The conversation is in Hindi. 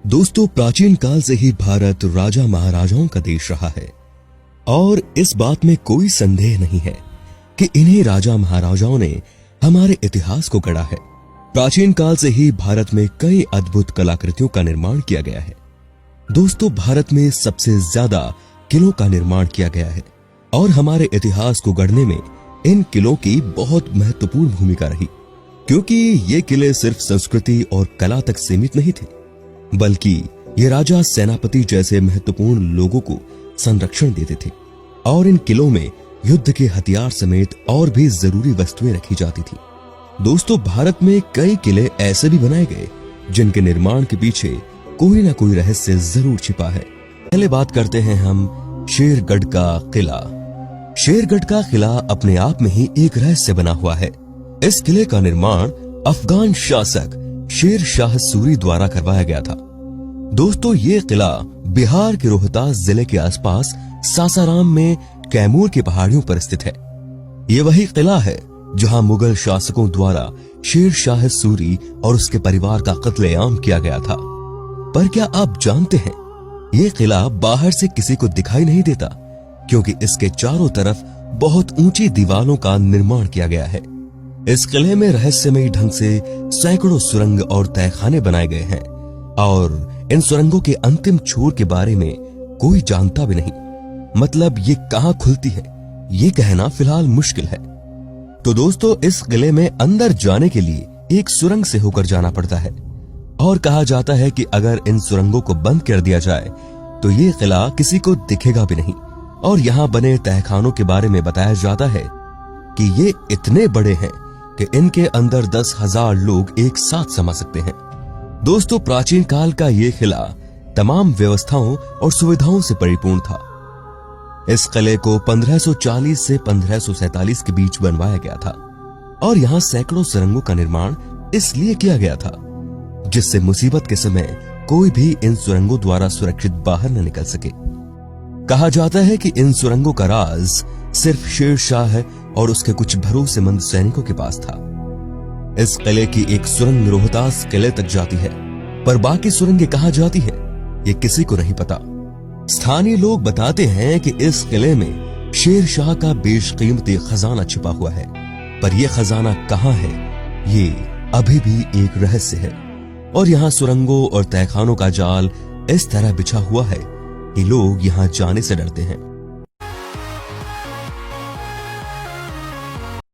दोस्तों, प्राचीन काल से ही भारत राजा महाराजाओं का देश रहा है और इस बात में कोई संदेह नहीं है कि इन्हीं राजा महाराजाओं ने हमारे इतिहास को गढ़ा है। प्राचीन काल से ही भारत में कई अद्भुत कलाकृतियों का निर्माण किया गया है। दोस्तों, भारत में सबसे ज्यादा किलों का निर्माण किया गया है और हमारे इतिहास को गढ़ने में इन किलों की बहुत महत्वपूर्ण भूमिका रही, क्योंकि ये किले सिर्फ संस्कृति और कला तक सीमित नहीं थे, बल्कि ये राजा, सेनापति जैसे महत्वपूर्ण लोगों को संरक्षण देते थे और इन किलों में युद्ध के हथियार समेत और भी जरूरी वस्तुएं रखी जाती थी। दोस्तों, भारत में कई किले ऐसे भी बनाए गए जिनके निर्माण के पीछे कोई ना कोई रहस्य जरूर छिपा है। पहले बात करते हैं हम शेरगढ़ का किला। शेरगढ़ का किला अपने आप में ही एक रहस्य बना हुआ है। इस किले का निर्माण अफगान शासक शेर शाह सूरी द्वारा करवाया गया था। दोस्तों, ये किला बिहार के रोहतास जिले के आसपास सासाराम में कैमूर की पहाड़ियों पर स्थित है। ये वही किला है जहां मुगल शासकों द्वारा शेर शाह सूरी और उसके परिवार का कत्लेआम किया गया था। पर क्या आप जानते हैं, ये किला बाहर से किसी को दिखाई नहीं देता, क्योंकि इसके चारों तरफ बहुत ऊंची दीवारों का निर्माण किया गया है। इस किले में रहस्यमयी ढंग से सैकड़ों सुरंग और तहखाने बनाए गए हैं और इन सुरंगों के अंतिम छोर के बारे में कोई जानता भी नहीं। मतलब ये कहां खुलती है, ये कहना फिलहाल मुश्किल है। तो दोस्तों, इस किले में अंदर जाने के लिए एक सुरंग से होकर जाना पड़ता है और कहा जाता है कि अगर इन सुरंगों को बंद कर दिया जाए तो ये किला किसी को दिखेगा भी नहीं। और यहाँ बने तहखानों के बारे में बताया जाता है कि ये इतने बड़े हैं कि इनके अंदर 10,000 लोग एक साथ समा सकते हैं। दोस्तों, प्राचीन काल का ये किला तमाम व्यवस्थाओं और सुविधाओं से परिपूर्ण था। इस किले को 1540 से 1547 के बीच बनवाया गया था और यहाँ सैकड़ों सुरंगों का निर्माण इसलिए किया गया था जिससे मुसीबत के समय कोई भी इन सुरंगों द्वारा सुरक्षित बाहर न निकल सके। कहा जाता है कि इन सुरंगों का राज सिर्फ शेर शाह और उसके कुछ भरोसेमंद सैनिकों के पास था। इस किले की एक सुरंग रोहतास किले तक जाती है, पर बाकी सुरंगें कहां जाती है ये किसी को नहीं पता। स्थानीय लोग बताते हैं कि इस किले में शेर शाह का बेशकीमती खजाना छिपा हुआ है, पर यह खजाना कहां है ये अभी भी एक रहस्य है। और यहाँ सुरंगों और तहखानों का जाल इस तरह बिछा हुआ है कि लोग यहाँ जाने से डरते हैं।